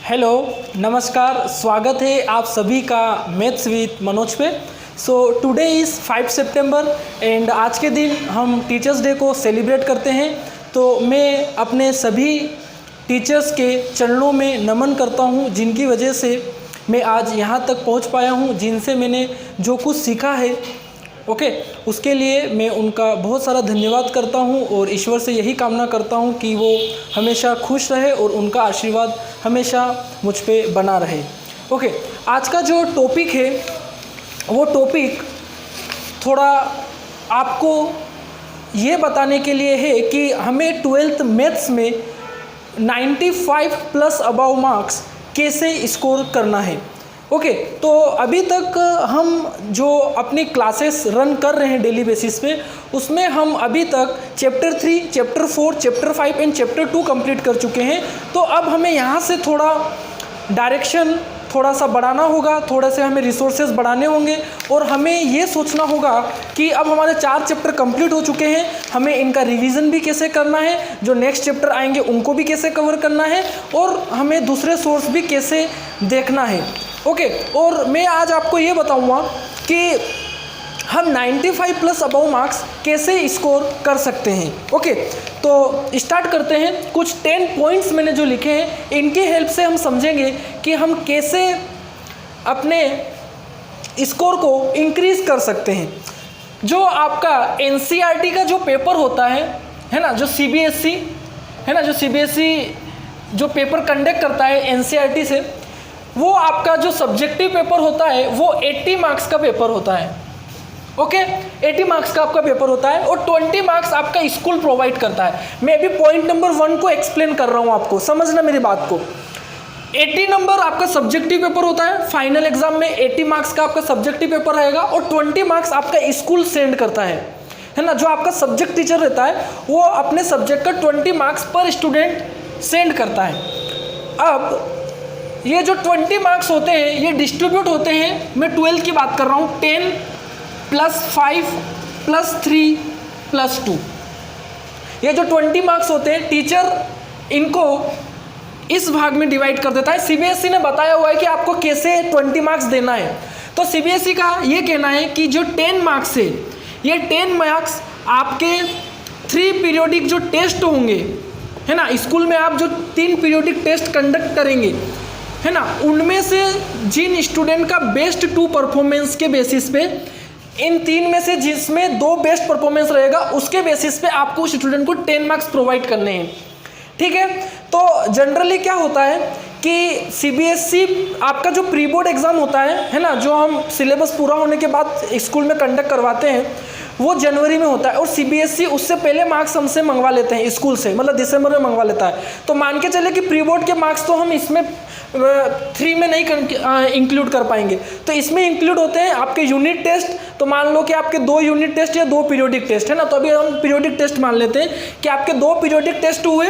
Hello, नमस्कार, स्वागत है आप सभी का मैथ्स विद मनोज पे। So today is 5 September and आज के दिन हम टीचर्स डे को सेलिब्रेट करते हैं। तो मैं अपने सभी टीचर्स के चरणों में नमन करता हूं, जिनकी वजह से मैं आज यहां तक पहुंच पाया हूं, जिनसे मैंने जो कुछ सीखा है उसके लिए मैं उनका बहुत सारा धन्यवाद करता हूं और ईश्वर से यही कामना करता हूं कि वो हमेशा खुश रहे और उनका आशीर्वाद हमेशा मुझ पे बना रहे। आज का जो टॉपिक है वो टॉपिक थोड़ा आपको ये बताने के लिए है कि हमें 12th मैथ्स में 95 प्लस अबव मार्क्स कैसे स्कोर करना है। तो अभी तक हम जो अपनी क्लासेस रन कर रहे हैं डेली बेसिस पे, उसमें हम अभी तक chapter 3, chapter 4, chapter 5 and chapter 2 complete कर चुके हैं। तो अब हमें यहाँ से थोड़ा डायरेक्शन थोड़ा सा बढ़ाना होगा, थोड़े से हमें रिसोर्सेज बढ़ाने होंगे और हमें ये सोचना होगा कि अब हमारे 4 चैप्टर कंप्लीट हो चुके हैं, हमें इनका रिवीजन भी कैसे करना है, जो नेक्स्ट चैप्टर आएंगे उनको भी कैसे कवर करना है और हमें दूसरे सोर्स भी कैसे देखना है। और मैं आज आपको ये बताऊंगा कि हम 95 प्लस अबव मार्क्स कैसे स्कोर कर सकते हैं। तो स्टार्ट करते हैं। कुछ 10 पॉइंट्स मैंने जो लिखे हैं, इनकी हेल्प से हम समझेंगे कि हम कैसे अपने स्कोर को इंक्रीज कर सकते हैं। जो आपका एनसीईआरटी का जो पेपर होता है ना, जो सीबीएसई है ना, जो सीबीएसई जो पेपर कंडक्ट करता है एनसीईआरटी से, वो आपका जो सब्जेक्टिव पेपर होता है वो 80 मार्क्स का पेपर होता है। 80 मार्क्स का आपका पेपर होता है और 20 मार्क्स आपका स्कूल प्रोवाइड करता है। मैं अभी पॉइंट नंबर 1 को एक्सप्लेन कर रहा हूँ, आपको समझना मेरी बात को। 80 नंबर आपका सब्जेक्टिव पेपर होता है, फाइनल एग्जाम में 80 मार्क्स का आपका सब्जेक्टिव पेपर रहेगा और 20 मार्क्स आपका स्कूल सेंड करता है ना। जो आपका सब्जेक्ट टीचर रहता है वो अपने सब्जेक्ट का 20 मार्क्स पर स्टूडेंट सेंड करता है। अब ये जो 20 मार्क्स होते हैं ये डिस्ट्रीब्यूट होते हैं, मैं 12 की बात कर रहा हूँ, 10 + 5 + 3 + 2। ये जो 20 मार्क्स होते हैं टीचर इनको इस भाग में डिवाइड कर देता है। सीबीएसई ने बताया हुआ है कि आपको कैसे 20 मार्क्स देना है। तो सीबीएसई का ये कहना है कि जो 10 मार्क्स है, ये 10 मार्क्स आपके 3 पीरियोडिक जो टेस्ट होंगे है ना, स्कूल में आप जो 3 पीरियोडिक टेस्ट कंडक्ट करेंगे है ना, उनमें से जिन स्टूडेंट का बेस्ट 2 परफॉर्मेंस के बेसिस पे, इन 3 में से जिसमें 2 बेस्ट परफॉर्मेंस रहेगा उसके बेसिस पे आपको उस स्टूडेंट को 10 मार्क्स प्रोवाइड करने हैं। ठीक है। तो जनरली क्या होता है कि सीबीएसई आपका जो प्री बोर्ड एग्जाम होता है ना, जो हम सिलेबस पूरा होने के बाद स्कूल में कंडक्ट करवाते हैं, वो जनवरी में होता है और सीबीएसई उससे पहले मार्क्स हमसे मंगवा लेते हैं स्कूल से, मतलब दिसंबर में मंगवा लेता है। तो मान के चले कि प्री बोर्ड के मार्क्स तो हम इसमें 3 में नहीं इंक्लूड कर पाएंगे, तो इसमें इंक्लूड होते हैं आपके यूनिट टेस्ट। तो मान लो कि आपके 2 यूनिट टेस्ट या 2 पीरियोडिक टेस्ट है ना, तो अभी हम पीरियोडिक टेस्ट मान लेते हैं कि आपके 2 पीरियोडिक टेस्ट हुए,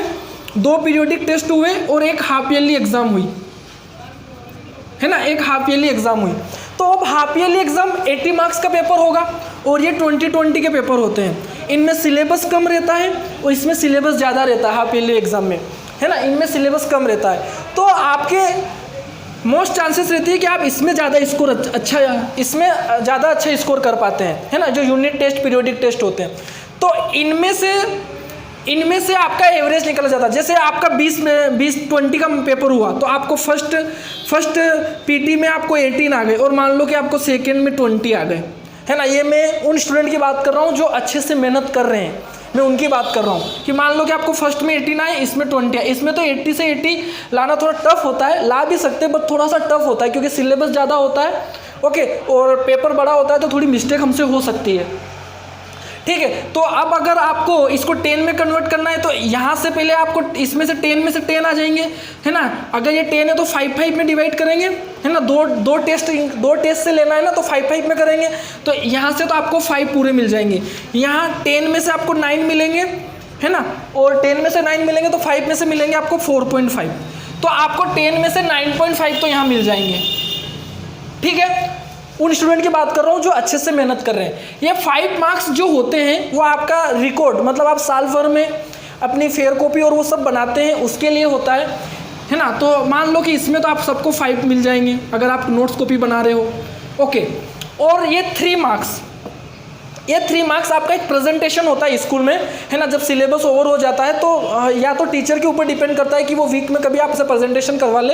2 पीरियोडिक टेस्ट हुए और एक हाफ ईयरली एग्जाम हुई है ना, एक हाफ ईयरली एग्जाम हुई। तो अब हाफ ईयरली एग्जाम 80 मार्क्स का पेपर होगा और ये 20 के पेपर होते हैं। इनमें सिलेबस कम रहता है और इसमें सिलेबस ज़्यादा रहता है हाफ ईयरली एग्जाम में, है ना, इनमें सिलेबस कम रहता है। तो आपके मोस्ट चांसेस रहती है कि आप इसमें ज़्यादा स्कोर इसमें ज़्यादा अच्छा स्कोर कर पाते हैं, है ना, जो यूनिट टेस्ट पीरियोडिक टेस्ट होते हैं। तो इनमें से आपका एवरेज निकल जाता है। जैसे आपका 20 का पेपर हुआ तो आपको फर्स्ट पीटी में आपको 18 आ गए और मान लो कि आपको सेकेंड में 20 आ गए, है ना। ये मैं उन स्टूडेंट की बात कर रहा हूँ जो अच्छे से मेहनत कर रहे हैं, मैं उनकी बात कर रहा हूँ कि मान लो कि आपको फर्स्ट में 18 आए, इसमें 20 आए। इसमें तो 80 से 80 लाना थोड़ा टफ होता है, ला भी सकते हैं बट थोड़ा सा टफ होता है क्योंकि सिलेबस ज़्यादा होता है। और पेपर बड़ा होता है तो थोड़ी मिस्टेक हमसे हो सकती है। ठीक है। तो अब अगर आपको इसको 10 में कन्वर्ट करना है तो यहाँ से पहले आपको इसमें से 10 में से 10 आ जाएंगे, है ना। अगर ये 10 है तो 5 में डिवाइड करेंगे, है ना। दो टेस्ट से लेना है ना, तो 5 में करेंगे तो यहाँ से तो आपको 5 पूरे मिल जाएंगे। यहाँ 10 में से आपको 9 मिलेंगे, है ना, और 10 में से 9 मिलेंगे तो 5 में से मिलेंगे आपको 4.5। तो आपको 10 में से 9.5 तो यहाँ मिल जाएंगे। ठीक है। उन स्टूडेंट की बात कर रहा हूँ जो अच्छे से मेहनत कर रहे हैं। ये 5 मार्क्स जो होते हैं वो आपका रिकॉर्ड, मतलब आप साल भर में अपनी फेयर कॉपी और वो सब बनाते हैं, उसके लिए होता है। है ना। तो मान लो कि इसमें तो आप सबको 5 मिल जाएंगे अगर आप नोट्स कॉपी बना रहे हो, ओके। और ये 3 मार्क्स, ये 3 मार्क्स आपका एक प्रेजेंटेशन होता है स्कूल में, है ना। जब सिलेबस ओवर हो जाता है तो या तो टीचर के ऊपर डिपेंड करता है कि वो वीक में कभी आपसे प्रेजेंटेशन करवा ले,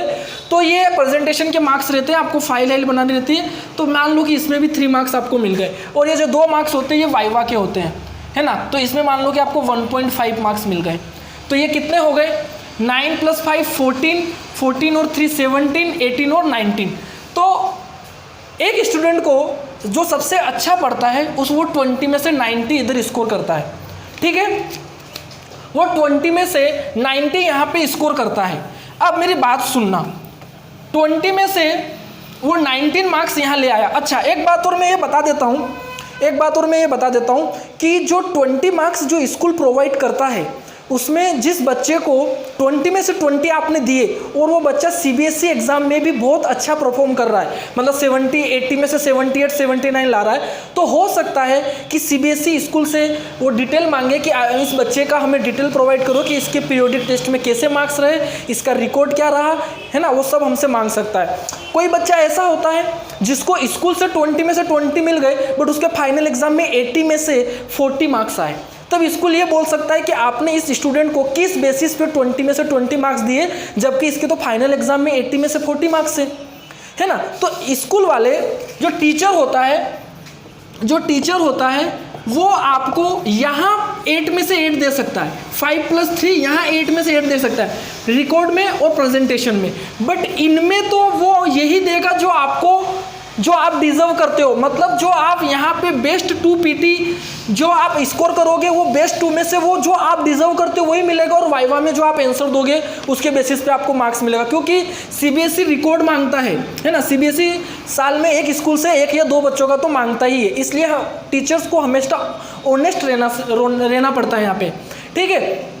तो ये प्रेजेंटेशन के मार्क्स रहते हैं, आपको फाइल बनानी रहती है। तो मान लो कि इसमें भी 3 मार्क्स आपको मिल गए, और ये जो 2 मार्क्स होते हैं ये वाइवा के होते हैं, है ना। तो इसमें मान लो कि आपको 1.5 मार्क्स मिल गए। तो ये कितने हो गए, 9 + 5 14, 14 और 3 17, 18 और 19। तो एक स्टूडेंट को जो सबसे अच्छा पढ़ता है वो 20 में से 90 इधर स्कोर करता है, ठीक है। वो 20 में से 90 यहाँ पे स्कोर करता है। अब मेरी बात सुनना, 20 में से वो 19 मार्क्स यहाँ ले आया। अच्छा, एक बात और मैं ये बता देता हूँ कि जो 20 मार्क्स जो स्कूल प्रोवाइड करता है उसमें जिस बच्चे को 20 में से 20 आपने दिए और वो बच्चा सीबीएसई एग्जाम में भी बहुत अच्छा परफॉर्म कर रहा है, मतलब 70 80 में से 78 79 ला रहा है, तो हो सकता है कि सीबीएसई स्कूल से वो डिटेल मांगे कि इस बच्चे का हमें डिटेल प्रोवाइड करो कि इसके पीरियोडिक टेस्ट में कैसे मार्क्स रहे, इसका रिकॉर्ड क्या रहा, है ना। वो सब हमसे मांग सकता है। कोई बच्चा ऐसा होता है जिसको स्कूल से 20 में से 20 मिल गए बट उसके फाइनल एग्जाम में 80 में से 40 मार्क्स आए, तब स्कूल ये बोल सकता है कि आपने इस स्टूडेंट को किस बेसिस पे 20 में से 20 मार्क्स दिए जबकि इसके तो फाइनल एग्जाम में 80 में से 40 मार्क्स है ना। तो स्कूल वाले जो टीचर होता है वो आपको यहाँ 8 में से 8 दे सकता है, 5 + 3 यहाँ 8 में से 8 दे सकता है रिकॉर्ड में और प्रेजेंटेशन में, बट इनमें तो वो यही देगा जो आप डिजर्व करते हो। मतलब जो आप यहाँ पे बेस्ट 2 पीटी जो आप स्कोर करोगे वो बेस्ट 2 में से वो जो आप डिजर्व करते हो वही मिलेगा, और वाइवा में जो आप आंसर दोगे उसके बेसिस पे आपको मार्क्स मिलेगा, क्योंकि सीबीएसई रिकॉर्ड मांगता है ना। सीबीएसई साल में एक स्कूल से 1 या 2 बच्चों का तो मांगता ही है, इसलिए टीचर्स को हमेशा ऑनेस्ट रहना पड़ता है यहाँ पे, ठीक है।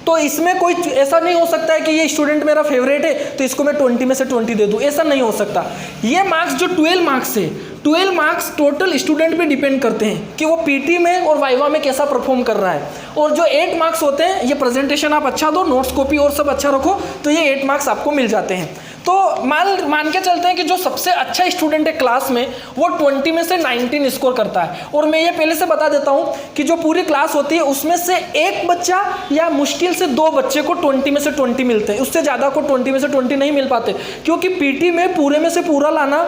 तो इसमें कोई ऐसा नहीं हो सकता है कि ये स्टूडेंट मेरा फेवरेट है तो इसको मैं 20 में से 20 दे दूँ, ऐसा नहीं हो सकता। ये मार्क्स जो 12 मार्क्स है, 12 मार्क्स टोटल स्टूडेंट पे डिपेंड करते हैं कि वो पीटी में और वाइवा में कैसा परफॉर्म कर रहा है, और जो 8 मार्क्स होते हैं ये प्रेजेंटेशन आप अच्छा दो, नोट्स कॉपी और सब अच्छा रखो तो ये 8 मार्क्स आपको मिल जाते हैं। तो मान के चलते हैं कि जो सबसे अच्छा स्टूडेंट है क्लास में वो 20 में से 19 स्कोर करता है, और मैं ये पहले से बता देता हूँ कि जो पूरी क्लास होती है उसमें से एक बच्चा या मुश्किल से 2 बच्चे को 20 में से 20 मिलते हैं, उससे ज़्यादा को 20 में से 20 नहीं मिल पाते, क्योंकि पीटी में पूरे में से पूरा लाना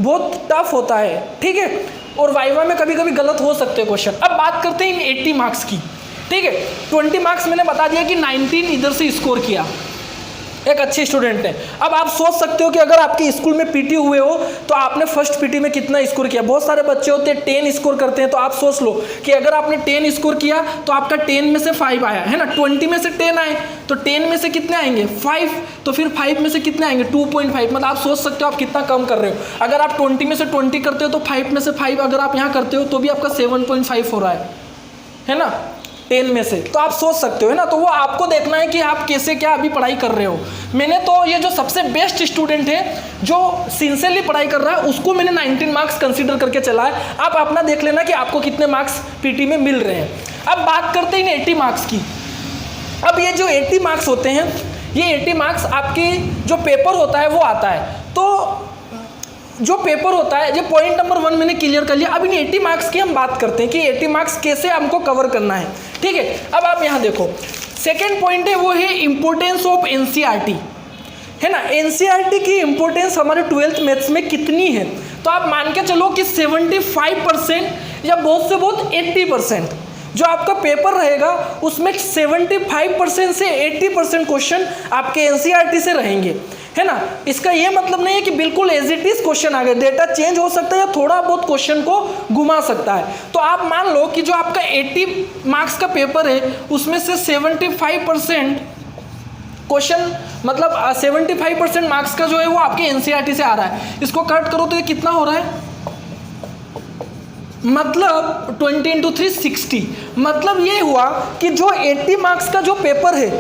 बहुत टफ होता है, ठीक है। और वाइवा में कभी कभी गलत हो सकते हैं क्वेश्चन। अब बात करते हैं इन 80 मार्क्स की, ठीक है। 20 मार्क्स मैंने बता दिया कि 19 इधर से स्कोर किया, एक अच्छे स्टूडेंट है। अब आप सोच सकते हो कि अगर आपके स्कूल में पीटी हुए हो तो आपने फर्स्ट पीटी में कितना स्कोर किया। बहुत सारे बच्चे होते हैं 10 स्कोर करते हैं, तो आप सोच लो कि अगर आपने 10 स्कोर किया तो आपका 10 में से 5 आया, है ना। 20 में से 10 आए तो 10 में से कितने आएंगे 5, तो फिर 5 में से कितने आएंगे 2.5, मतलब आप सोच सकते हो आप कितना कम कर रहे हो। अगर आप 20 में से 20 करते हो तो 5 में से 5 अगर आप यहाँ करते हो तो भी आपका 7.5 हो रहा है ना 10 में से, तो आप सोच सकते हो, है ना। तो वो आपको देखना है कि आप कैसे क्या अभी पढ़ाई कर रहे हो। मैंने तो ये जो सबसे बेस्ट स्टूडेंट है जो सिंसियरली पढ़ाई कर रहा है उसको मैंने 19 मार्क्स कंसीडर करके चला है। आप अपना देख लेना कि आपको कितने मार्क्स पीटी में मिल रहे हैं। अब बात करते हैं 80 मार्क्स की। अब ये जो 80 मार्क्स होते हैं, ये 80 मार्क्स आपकी जो पेपर होता है वो आता है। तो जो पेपर होता है, ये पॉइंट नंबर 1 मैंने क्लियर कर लिया। अब इन 80 मार्क्स की हम बात करते हैं कि 80 मार्क्स कैसे हमको कवर करना है, ठीक है। अब आप यहाँ देखो, सेकेंड पॉइंट है वो है इंपॉर्टेंस ऑफ एनसीईआरटी, है ना। एनसीईआरटी की इंपॉर्टेंस हमारे 12th मैथ्स में कितनी है, तो आप मान के चलो कि 75% या बहुत से बहुत 80% जो आपका पेपर रहेगा उसमें 75% से 80% क्वेश्चन आपके एनसीईआरटी से रहेंगे, है ना। इसका ये मतलब नहीं है कि बिल्कुल एज इट इज क्वेश्चन आ गए, डेटा चेंज हो सकता है या थोड़ा बहुत क्वेश्चन को घुमा सकता है। तो आप मान लो कि जो आपका 80 मार्क्स का पेपर है उसमें से 75% क्वेश्चन, मतलब 75% मार्क्स का जो है वो आपके एनसीईआरटी से आ रहा है। इसको कट करो तो ये कितना हो रहा है, मतलब 20 × 3 60। मतलब ये हुआ कि जो 80 मार्क्स का जो पेपर है,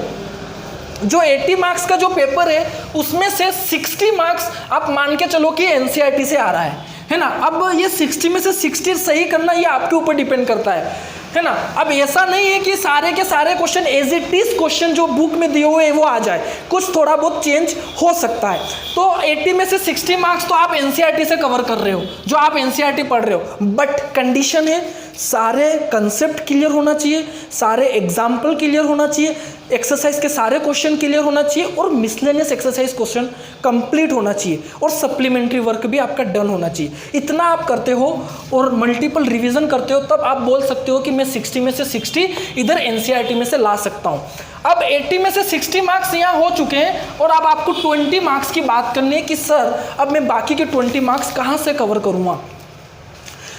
जो 80 मार्क्स का जो पेपर है उसमें से 60 मार्क्स आप मान के चलो कि एनसीईआरटी से आ रहा है ना। अब ये 60 में से 60 सही करना ये आपके ऊपर डिपेंड करता है। है ना। अब ऐसा नहीं है कि सारे के सारे question as it is question जो बुक में दिए हुए हैं वो आ जाए, कुछ थोड़ा बहुत चेंज हो सकता है। तो 80 में से 60 मार्क्स तो आप एनसीईआरटी से कवर कर रहे हो, जो आप एनसीईआरटी पढ़ रहे हो, बट कंडीशन है सारे कंसेप्ट क्लियर होना चाहिए, सारे एग्जाम्पल क्लियर होना चाहिए, एक्सरसाइज के सारे क्वेश्चन क्लियर होना चाहिए और मिसलेनियस एक्सरसाइज क्वेश्चन कंप्लीट होना चाहिए और सप्लीमेंट्री वर्क भी आपका डन होना चाहिए। इतना आप करते हो और मल्टीपल रिवीजन करते हो, तब आप बोल सकते हो कि मैं 60 में से 60 इधर एनसीईआरटी में से ला सकता हूँ। अब 80 में से 60 मार्क्स यहाँ हो चुके हैं और अब आपको 20 मार्क्स की बात करनी है कि सर अब मैं बाकी के 20 मार्क्स कहाँ से कवर करूँगा।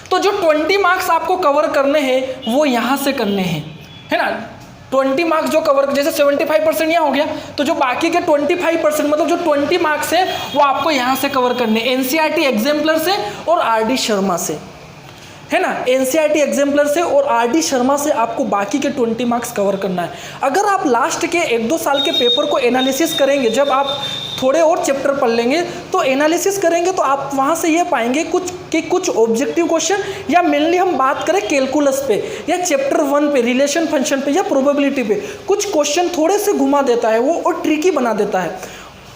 तो जो 20 मार्क्स आपको कवर करने हैं वो यहाँ से करने हैं, है ना। 20 मार्क्स जो कवर, जैसे 75% यहाँ हो गया, तो जो बाकी के 25% मतलब जो 20 मार्क्स है वो आपको यहाँ से कवर करने, एनसीईआरटी एग्जाम्पलर से और आरडी शर्मा से, है ना। एनसीईआरटी एग्जाम्पलर से और आरडी शर्मा से आपको बाकी के 20 मार्क्स कवर करना है। अगर आप लास्ट के 1-2 साल के पेपर को एनालिसिस करेंगे, जब आप थोड़े और चैप्टर पढ़ लेंगे तो एनालिसिस करेंगे तो आप वहाँ से ये पाएंगे कुछ ऑब्जेक्टिव क्वेश्चन, या मेनली हम बात करें कैलकुलस पे या चैप्टर 1 पे, रिलेशन फंक्शन पे या प्रोबेबिलिटी पे, कुछ क्वेश्चन थोड़े से घुमा देता है वो और ट्रिकी बना देता है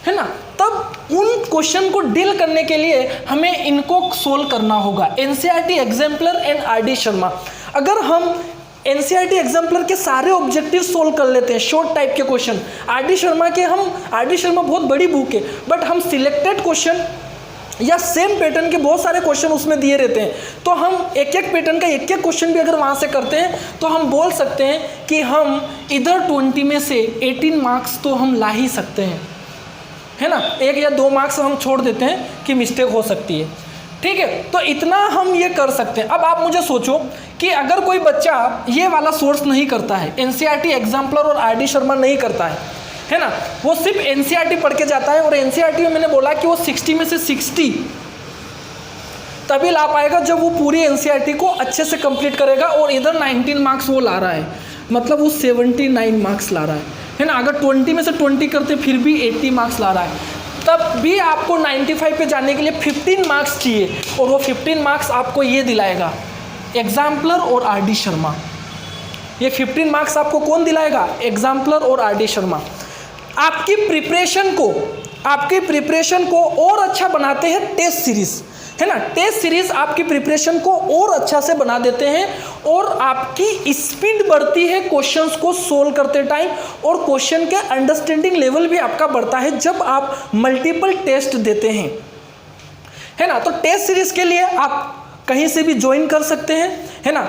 ना। तब उन क्वेश्चन को डील करने के लिए हमें इनको सोल्व करना होगा। NCERT exemplar and RD Sharma, अगर हम एनसीईआरटी एग्जाम्पलर के सारे ऑब्जेक्टिव सोल्व कर लेते हैं, शॉर्ट टाइप के क्वेश्चन, आरडी शर्मा बहुत बड़ी बुक है, बट हम सिलेक्टेड क्वेश्चन या सेम पैटर्न के बहुत सारे क्वेश्चन उसमें दिए रहते हैं, तो हम एक एक पैटर्न का एक एक क्वेश्चन भी अगर वहाँ से करते हैं तो हम बोल सकते हैं कि हम इधर 20 में से 18 मार्क्स तो हम ला ही सकते हैं, है ना। 1 या 2 मार्क्स हम छोड़ देते हैं कि मिस्टेक हो सकती है, ठीक है। तो इतना हम ये कर सकते हैं। अब आप मुझे सोचो कि अगर कोई बच्चा ये वाला सोर्स नहीं करता है, एनसीईआरटी एग्जाम्पलर और आरडी शर्मा नहीं करता है ना, वो सिर्फ एनसीईआरटी पढ़ के जाता है, और एनसीईआरटी में मैंने बोला कि वो 60 में से 60 तभी ला पाएगा जब वो पूरी एनसीईआरटी को अच्छे से कंप्लीट करेगा, और इधर 19 मार्क्स वो ला रहा है, मतलब वो 79 मार्क्स ला रहा है ना। अगर 20 में से 20 करते फिर भी 80 मार्क्स ला रहा है, तब भी आपको 95 पे जाने के लिए 15 मार्क्स चाहिए, और वो 15 मार्क्स आपको ये दिलाएगा एग्जाम्पलर और आरडी शर्मा। ये 15 मार्क्स आपको कौन दिलाएगा? एग्जाम्पलर और आरडी शर्मा। आपकी प्रिपरेशन को और अच्छा बनाते हैं टेस्ट सीरीज, है ना। टेस्ट सीरीज आपकी प्रिपरेशन को और अच्छा से बना देते हैं, और आपकी स्पीड बढ़ती है क्वेश्चंस को सोल्व करते टाइम, और क्वेश्चन के अंडरस्टैंडिंग लेवल भी आपका बढ़ता है जब आप मल्टीपल टेस्ट देते हैं, है ना। तो टेस्ट सीरीज के लिए आप कहीं से भी ज्वाइन कर सकते हैं, है ना।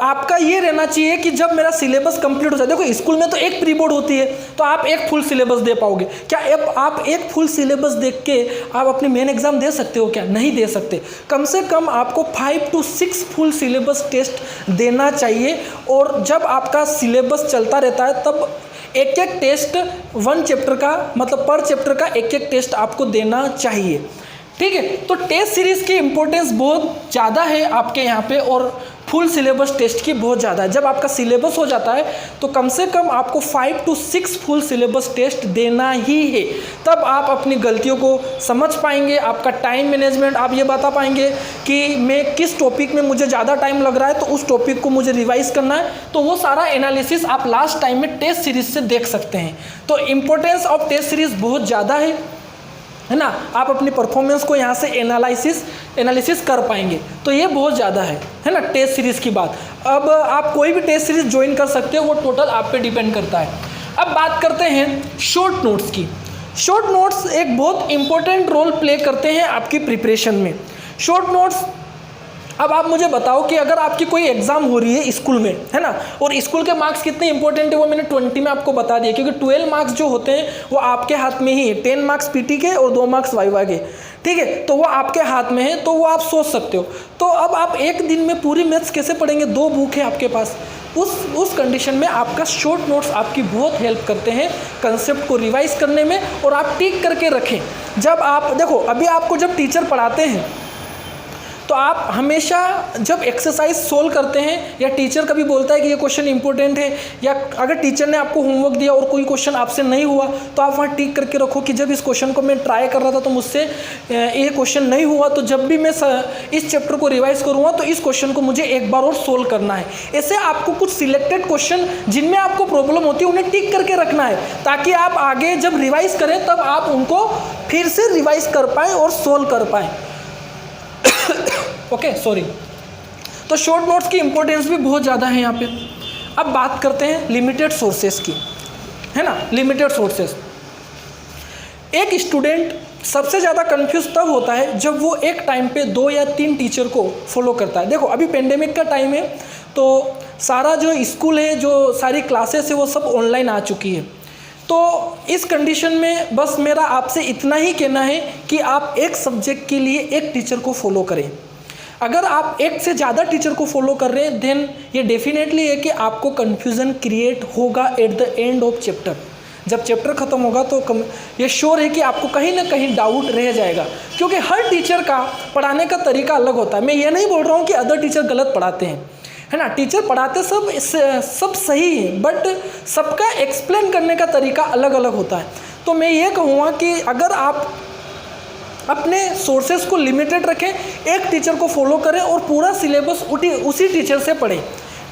आपका ये रहना चाहिए कि जब मेरा सिलेबस कंप्लीट हो जाए, देखो स्कूल में तो एक प्री बोर्ड होती है तो आप एक फुल सिलेबस दे पाओगे क्या? आप एक फुल सिलेबस देख के आप अपनी मेन एग्जाम दे सकते हो क्या? नहीं दे सकते। कम से कम आपको 5 to 6 फुल सिलेबस टेस्ट देना चाहिए, और जब आपका सिलेबस चलता रहता है तब एक एक टेस्ट 1 चैप्टर का, मतलब पर चैप्टर का एक एक टेस्ट आपको देना चाहिए, ठीक है। तो टेस्ट सीरीज़ की इम्पोर्टेंस बहुत ज़्यादा है आपके यहाँ पे, और फुल सिलेबस टेस्ट की बहुत ज़्यादा है। जब आपका सिलेबस हो जाता है तो कम से कम आपको 5 to 6 फुल सिलेबस टेस्ट देना ही है, तब आप अपनी गलतियों को समझ पाएंगे, आपका टाइम मैनेजमेंट, आप ये बता पाएंगे कि मैं किस टॉपिक में मुझे ज़्यादा टाइम लग रहा है तो उस टॉपिक को मुझे रिवाइज करना है, तो वो सारा एनालिसिस आप लास्ट टाइम में टेस्ट सीरीज से देख सकते हैं। तो इम्पोर्टेंस ऑफ टेस्ट सीरीज बहुत ज़्यादा है ना। आप अपनी परफॉर्मेंस को यहाँ से एनालिसिस कर पाएंगे, तो ये बहुत ज़्यादा है ना टेस्ट सीरीज़ की बात। अब आप कोई भी टेस्ट सीरीज़ ज्वाइन कर सकते हो, वो टोटल आप पे डिपेंड करता है। अब बात करते हैं शॉर्ट नोट्स की। शॉर्ट नोट्स एक बहुत इंपॉर्टेंट रोल प्ले करते हैं आपकी प्रिपरेशन में। शॉर्ट नोट्स, अब आप मुझे बताओ कि अगर आपकी कोई एग्जाम हो रही है स्कूल में, है ना, और स्कूल के मार्क्स कितने इंपॉर्टेंट है वो मैंने 20 में आपको बता दिया, क्योंकि 12 मार्क्स जो होते हैं वो आपके हाथ में ही है। 10 मार्क्स पीटी के और 2 मार्क्स वाइवा के, ठीक है, तो वो आपके हाथ में है, तो वो आप सोच सकते हो। तो अब आप एक दिन में पूरी मैथ्स कैसे पढ़ेंगे? 2 बुक है आपके पास। उस कंडीशन में आपका शॉर्ट नोट्स आपकी बहुत हेल्प करते हैं कंसेप्ट को रिवाइज करने में, और आप टिक करके रखें। जब आप देखो, अभी आपको जब टीचर पढ़ाते हैं तो आप हमेशा जब एक्सरसाइज सोल्व करते हैं या टीचर कभी बोलता है कि ये क्वेश्चन इंपॉर्टेंट है, या अगर टीचर ने आपको होमवर्क दिया और कोई क्वेश्चन आपसे नहीं हुआ तो आप वहाँ टिक करके रखो कि जब इस क्वेश्चन को मैं ट्राई कर रहा था तो मुझसे ये क्वेश्चन नहीं हुआ, तो जब भी मैं इस चैप्टर को रिवाइज करूँगा तो इस क्वेश्चन को मुझे एक बार और सोल्व करना है। ऐसे आपको कुछ सिलेक्टेड क्वेश्चन जिनमें आपको प्रॉब्लम होती है उन्हें टिक करके रखना है, ताकि आप आगे जब रिवाइज करें तब आप उनको फिर से रिवाइज कर पाएँ और सोल्व कर पाएँ। Okay, sorry. तो शॉर्ट नोट्स की इंपॉर्टेंस भी बहुत ज़्यादा है यहाँ पे। अब बात करते हैं लिमिटेड सोर्सेस की, है ना। लिमिटेड सोर्सेस, एक स्टूडेंट सबसे ज़्यादा कंफ्यूज तब होता है जब वो एक टाइम पे 2 या 3 टीचर को फॉलो करता है। देखो अभी पेंडेमिक का टाइम है, तो सारा जो स्कूल है, जो सारी क्लासेस है, वो सब ऑनलाइन आ चुकी है। तो इस कंडीशन में बस मेरा आपसे इतना ही कहना है कि आप एक सब्जेक्ट के लिए एक टीचर को फॉलो करें। अगर आप एक से ज़्यादा टीचर को फॉलो कर रहे हैं देन ये डेफिनेटली है कि आपको कन्फ्यूज़न क्रिएट होगा at the end of chapter. जब चैप्टर ख़त्म होगा तो ये श्योर है कि आपको कहीं ना कहीं डाउट रह जाएगा, क्योंकि हर टीचर का पढ़ाने का तरीका अलग होता है। मैं ये नहीं बोल रहा हूँ कि अदर टीचर गलत पढ़ाते हैं, है ना। टीचर पढ़ाते सब सही है, बट सबका एक्सप्लेन करने का तरीका अलग अलग होता है। तो मैं ये कहूँगा कि अगर आप अपने सोर्सेज को लिमिटेड रखें, एक टीचर को फॉलो करें और पूरा सिलेबस उसी टीचर से पढ़ें,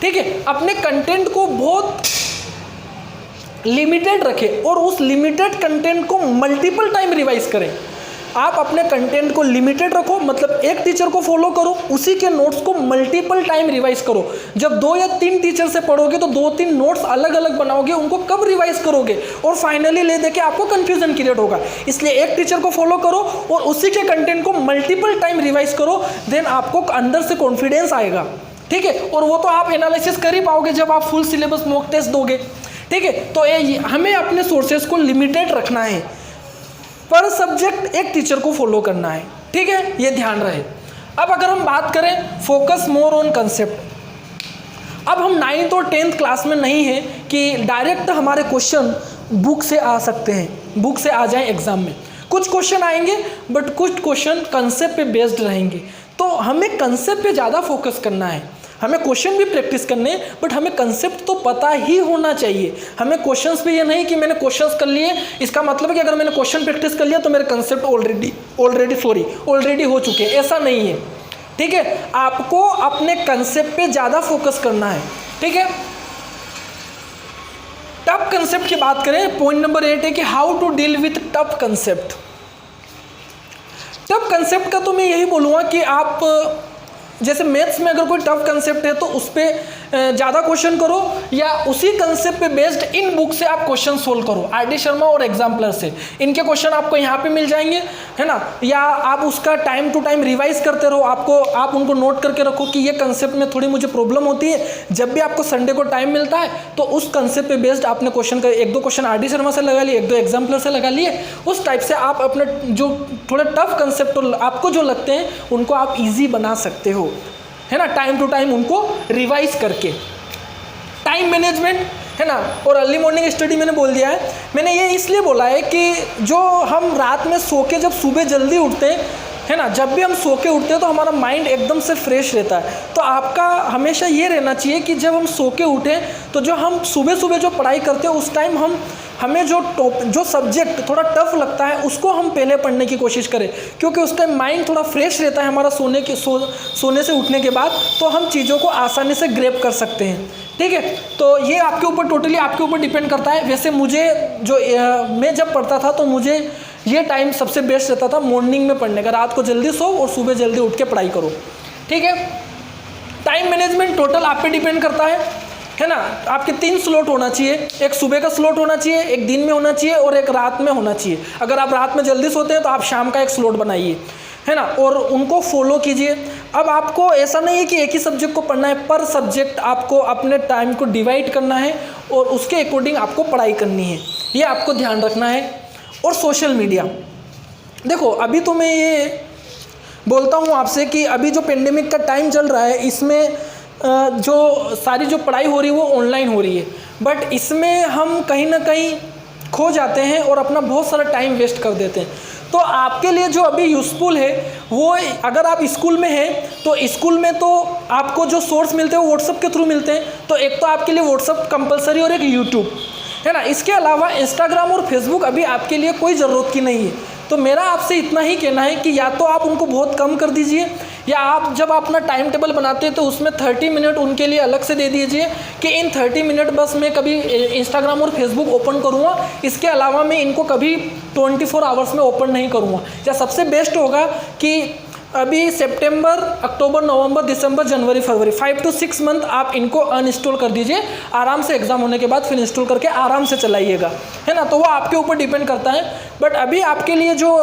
ठीक है। अपने कंटेंट को बहुत लिमिटेड रखें और उस लिमिटेड कंटेंट को मल्टीपल टाइम रिवाइज करें। आप अपने कंटेंट को लिमिटेड रखो, मतलब एक टीचर को फॉलो करो, उसी के नोट्स को मल्टीपल टाइम रिवाइज करो। जब 2 या 3 टीचर से पढ़ोगे तो 2-3 नोट्स अलग अलग बनाओगे, उनको कब रिवाइज करोगे और फाइनली ले देके आपको कंफ्यूजन क्रिएट होगा। इसलिए एक टीचर को फॉलो करो और उसी के कंटेंट को मल्टीपल टाइम रिवाइज करो, देन आपको अंदर से कॉन्फिडेंस आएगा, ठीक है। और वो तो आप एनालिसिस कर ही पाओगे जब आप फुल सिलेबस मॉक टेस्ट दोगे, ठीक है। तो हमें अपने सोर्सेज को लिमिटेड रखना है, पर सब्जेक्ट एक टीचर को फॉलो करना है, ठीक है, ये ध्यान रहे। अब अगर हम बात करें फोकस मोर ऑन कंसेप्ट, अब हम 9th और 10th क्लास में नहीं है कि डायरेक्ट हमारे क्वेश्चन बुक से आ सकते हैं, बुक से आ जाएं एग्जाम में। कुछ क्वेश्चन आएंगे बट कुछ क्वेश्चन कंसेप्ट पे बेस्ड रहेंगे, तो हमें कंसेप्ट पे ज़्यादा फोकस करना है। हमें क्वेश्चन भी प्रैक्टिस करने, बट हमें कंसेप्ट तो पता ही होना चाहिए। हमें क्वेश्चंस पे ये नहीं कि मैंने क्वेश्चंस कर लिए, इसका मतलब है कि अगर मैंने क्वेश्चन प्रैक्टिस कर लिया तो मेरे कंसेप्ट ऑलरेडी हो चुके हैं, ऐसा नहीं है, ठीक है। आपको अपने कंसेप्ट पे ज़्यादा फोकस करना है, ठीक है। टफ कंसेप्ट की बात करें, पॉइंट नंबर 8 है कि how to deal with tough concept. Tough concept का तो मैं यही बोलूँगा कि आप जैसे मैथ्स में अगर कोई टफ कंसेप्ट है तो उस पर ज़्यादा क्वेश्चन करो, या उसी कंसेप्ट पे बेस्ड इन बुक से आप क्वेश्चन सोल्व करो। आर.डी. शर्मा और एग्जाम्पलर से इनके क्वेश्चन आपको यहाँ पे मिल जाएंगे, है ना। या आप उसका टाइम टू टाइम रिवाइज करते रहो, आप उनको नोट करके रखो कि ये कंसेप्ट में थोड़ी मुझे प्रॉब्लम होती है। जब भी आपको संडे को टाइम मिलता है तो उस कंसेप्ट पे बेस्ड आपने क्वेश्चन का 1-2 क्वेश्चन आर.डी. शर्मा से लगा लिए, 1-2 एग्जाम्पलर से लगा लिए। उस टाइप से आप अपने जो थोड़े टफ कंसेप्ट आपको जो लगते हैं उनको आप ईजी बना सकते हो, है ना, टाइम टू टाइम उनको रिवाइज करके। टाइम मैनेजमेंट, है ना, और अर्ली मॉर्निंग स्टडी मैंने बोल दिया है। मैंने ये इसलिए बोला है कि जो हम रात में सो के जब सुबह जल्दी उठते हैं, है ना, जब भी हम सो के उठते हैं तो हमारा माइंड एकदम से फ्रेश रहता है। तो आपका हमेशा ये रहना चाहिए कि जब हम सो के उठें तो जो हम सुबह सुबह जो पढ़ाई करते हैं उस टाइम हमें जो सब्जेक्ट थोड़ा टफ लगता है उसको हम पहले पढ़ने की कोशिश करें, क्योंकि उस टाइम माइंड थोड़ा फ्रेश रहता है हमारा सोने से उठने के बाद, तो हम चीज़ों को आसानी से ग्रैब कर सकते हैं, ठीक है। तो ये आपके ऊपर टोटली आपके ऊपर डिपेंड करता है। वैसे मुझे मैं जब पढ़ता था तो मुझे ये टाइम सबसे बेस्ट रहता था मॉर्निंग में पढ़ने का। रात को जल्दी सो और सुबह जल्दी उठ के पढ़ाई करो, ठीक है। टाइम मैनेजमेंट टोटल आप पे डिपेंड करता है ना। आपके 3 स्लॉट होना चाहिए, एक सुबह का स्लॉट होना चाहिए, एक दिन में होना चाहिए और एक रात में होना चाहिए। अगर आप रात में जल्दी सोते हैं तो आप शाम का एक स्लॉट बनाइए, है ना, और उनको फॉलो कीजिए। अब आपको ऐसा नहीं है कि एक ही सब्जेक्ट को पढ़ना है, पर सब्जेक्ट आपको अपने टाइम को डिवाइड करना है और उसके अकॉर्डिंग आपको पढ़ाई करनी है, ये आपको ध्यान रखना है। और सोशल मीडिया, देखो अभी तो मैं ये बोलता हूँ आपसे कि अभी जो पेंडेमिक का टाइम चल रहा है इसमें जो सारी जो पढ़ाई हो रही है वो ऑनलाइन हो रही है, बट इसमें हम कहीं ना कहीं खो जाते हैं और अपना बहुत सारा टाइम वेस्ट कर देते हैं। तो आपके लिए जो अभी यूज़फुल है वो, अगर आप स्कूल में हैं तो स्कूल में तो आपको जो सोर्स मिलते हैं वो व्हाट्सअप के थ्रू मिलते हैं। तो एक तो आपके लिए व्हाट्सअप कंपलसरी और एक यूट्यूब है ना। इसके अलावा इंस्टाग्राम और फेसबुक अभी आपके लिए कोई ज़रूरत की नहीं है। तो मेरा आपसे इतना ही कहना है कि या तो आप उनको बहुत कम कर दीजिए, या आप जब अपना टाइम टेबल बनाते हैं तो उसमें 30 मिनट उनके लिए अलग से दे दीजिए कि इन 30 मिनट बस मैं कभी इंस्टाग्राम और फेसबुक ओपन करूँगा, इसके अलावा मैं इनको कभी 24 आवर्स में ओपन नहीं करूँगा। या सबसे बेस्ट होगा कि अभी सितंबर, अक्टूबर, नवंबर, दिसंबर, जनवरी, फरवरी 5 to 6 मंथ आप इनको अनइंस्टॉल कर दीजिए। आराम से एग्जाम होने के बाद फिर इंस्टॉल करके आराम से चलाइएगा, है ना। तो वो आपके ऊपर डिपेंड करता है, बट अभी आपके लिए जो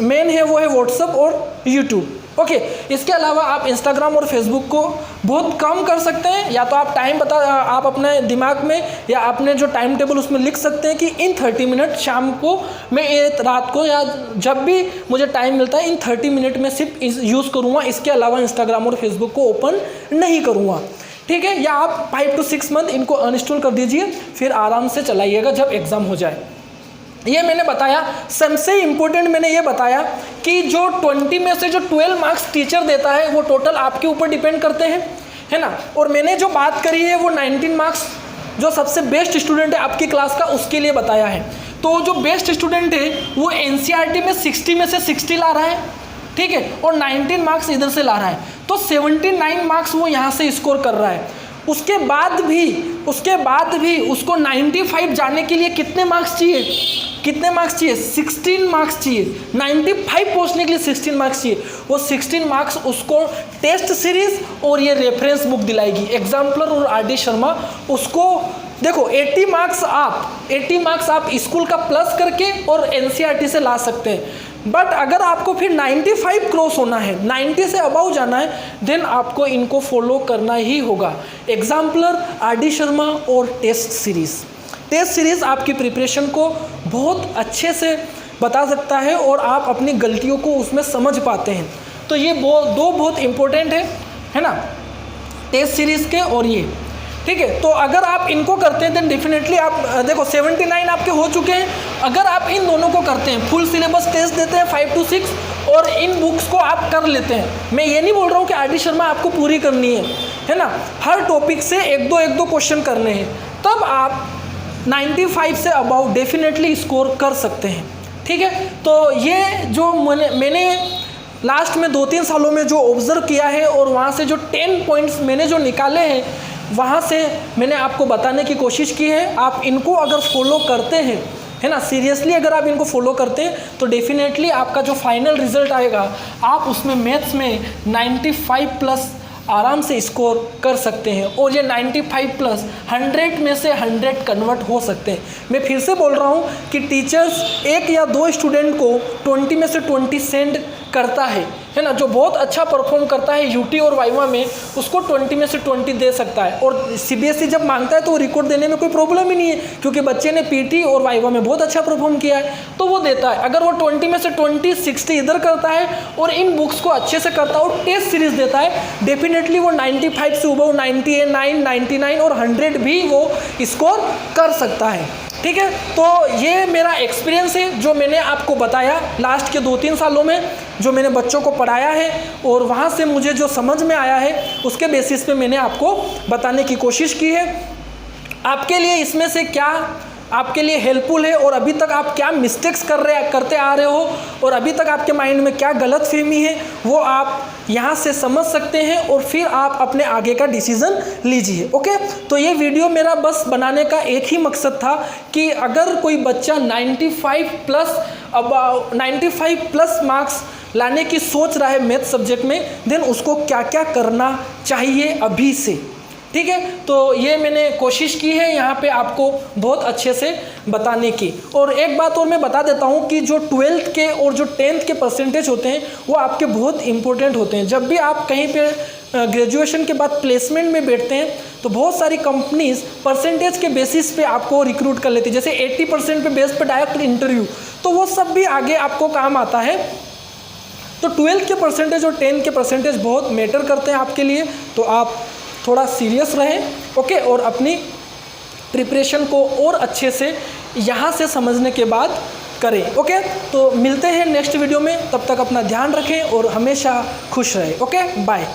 मेन है वो है व्हाट्सअप और यूट्यूब। ओके, इसके अलावा आप इंस्टाग्राम और फेसबुक को बहुत कम कर सकते हैं। या तो आप अपने दिमाग में या अपने जो टाइम टेबल उसमें लिख सकते हैं कि इन 30 मिनट शाम को मैं रात को या जब भी मुझे टाइम मिलता है इन 30 मिनट में सिर्फ यूज़ करूँगा, इसके अलावा इंस्टाग्राम और फेसबुक को ओपन नहीं करूँगा, ठीक है। या आप 5 to 6 मंथ इनको अनइंस्टॉल कर दीजिए, फिर आराम से चलाइएगा जब एग्ज़ाम हो जाए। ये मैंने बताया। सबसे इम्पोर्टेंट मैंने ये बताया कि जो 20 में से जो 12 मार्क्स टीचर देता है वो टोटल आपके ऊपर डिपेंड करते हैं, है ना। और मैंने जो बात करी है वो 19 मार्क्स जो सबसे बेस्ट स्टूडेंट है आपकी क्लास का उसके लिए बताया है। तो जो बेस्ट स्टूडेंट है वो NCERT में 60 में से 60 ला रहा है, ठीक है, और 19 मार्क्स इधर से ला रहा है, तो 79 मार्क्स वो यहाँ से स्कोर कर रहा है। उसके बाद भी उसको 95 जाने के लिए कितने मार्क्स चाहिए? 16 मार्क्स चाहिए। 95 पहुंचने के लिए 16 मार्क्स चाहिए। वो 16 मार्क्स उसको टेस्ट सीरीज और ये रेफरेंस बुक दिलाएगी, एग्जाम्पलर और RD शर्मा। उसको देखो 80 मार्क्स आप स्कूल का प्लस करके और NCERT से ला सकते हैं। बट अगर आपको फिर 95 क्रॉस होना है, 90 से अबाउ जाना है, देन आपको इनको फॉलो करना ही होगा, एग्जाम्पलर, RD शर्मा और टेस्ट सीरीज़ आपकी प्रिपरेशन को बहुत अच्छे से बता सकता है और आप अपनी गलतियों को उसमें समझ पाते हैं। तो ये दो बहुत इम्पोर्टेंट है ना, टेस्ट सीरीज़ के और ये, ठीक है। तो अगर आप इनको करते हैं देन डेफिनेटली आप देखो 79 आपके हो चुके हैं। अगर आप इन दोनों को करते हैं, फुल सिलेबस टेस्ट देते हैं 5 to 6 और इन बुक्स को आप कर लेते हैं, मैं ये नहीं बोल रहा हूँ कि RD शर्मा आपको पूरी करनी है ना, हर टॉपिक से एक दो क्वेश्चन करने हैं, तब आप 95 से अबाउ डेफिनेटली स्कोर कर सकते हैं, ठीक है। तो ये जो मैंने लास्ट में 2-3 सालों में जो ऑब्ज़र्व किया है और वहाँ से जो 10 पॉइंट्स मैंने जो निकाले हैं वहाँ से मैंने आपको बताने की कोशिश की है। आप इनको अगर फॉलो करते हैं, है ना, सीरियसली अगर आप इनको फॉलो करते हैं तो डेफिनेटली आपका जो फाइनल रिजल्ट आएगा आप उसमें मैथ्स में 95 प्लस आराम से स्कोर कर सकते हैं। और ये 95 प्लस 100 में से 100 कन्वर्ट हो सकते हैं। मैं फिर से बोल रहा हूँ कि टीचर्स 1 या 2 स्टूडेंट को 20 में से 20 सेंड करता है ना, जो बहुत अच्छा परफॉर्म करता है यूटी और वाइवा में, उसको 20 में से 20 दे सकता है। और CBSE जब मांगता है तो वो रिकॉर्ड देने में कोई प्रॉब्लम ही नहीं है, क्योंकि बच्चे ने PT और वाइवा में बहुत अच्छा परफॉर्म किया है तो वो देता है। अगर वो 20 में से 20 60 इधर करता है और इन बुक्स को अच्छे से करता है और टेस्ट सीरीज देता है, डेफिनेटली वो 95 से ऊपर 99, 99 और 100 भी वो स्कोर कर सकता है, ठीक है। तो ये मेरा एक्सपीरियंस है जो मैंने आपको बताया लास्ट के 2-3 सालों में, जो मैंने बच्चों को पढ़ाया है और वहाँ से मुझे जो समझ में आया है उसके बेसिस पे मैंने आपको बताने की कोशिश की है। आपके लिए इसमें से क्या आपके लिए हेल्पफुल है और अभी तक आप क्या मिस्टेक्स करते आ रहे हो और अभी तक आपके माइंड में क्या गलत फहमी है, वो आप यहाँ से समझ सकते हैं और फिर आप अपने आगे का डिसीज़न लीजिए। ओके, तो ये वीडियो मेरा बस बनाने का एक ही मकसद था कि अगर कोई बच्चा 95 प्लस मार्क्स लाने की सोच रहा है मैथ सब्जेक्ट में, देन उसको क्या क्या करना चाहिए अभी से, ठीक है। तो ये मैंने कोशिश की है यहाँ पे आपको बहुत अच्छे से बताने की। और एक बात और मैं बता देता हूँ कि जो 12th के और जो 10th के परसेंटेज होते हैं वो आपके बहुत इंपॉर्टेंट होते हैं। जब भी आप कहीं पे ग्रेजुएशन के बाद प्लेसमेंट में बैठते हैं तो बहुत सारी कंपनीज परसेंटेज के बेसिस पे आपको रिक्रूट कर लेती है, जैसे 80% पे बेस पे डायरेक्ट इंटरव्यू, तो वो सब भी आगे आपको काम आता है। तो 12th के परसेंटेज और 10th के परसेंटेज बहुत मैटर करते हैं आपके लिए, तो आप थोड़ा सीरियस रहें, ओके, और अपनी प्रिपरेशन को और अच्छे से यहाँ से समझने के बाद करें। ओके, तो मिलते हैं नेक्स्ट वीडियो में, तब तक अपना ध्यान रखें और हमेशा खुश रहें। Okay, bye.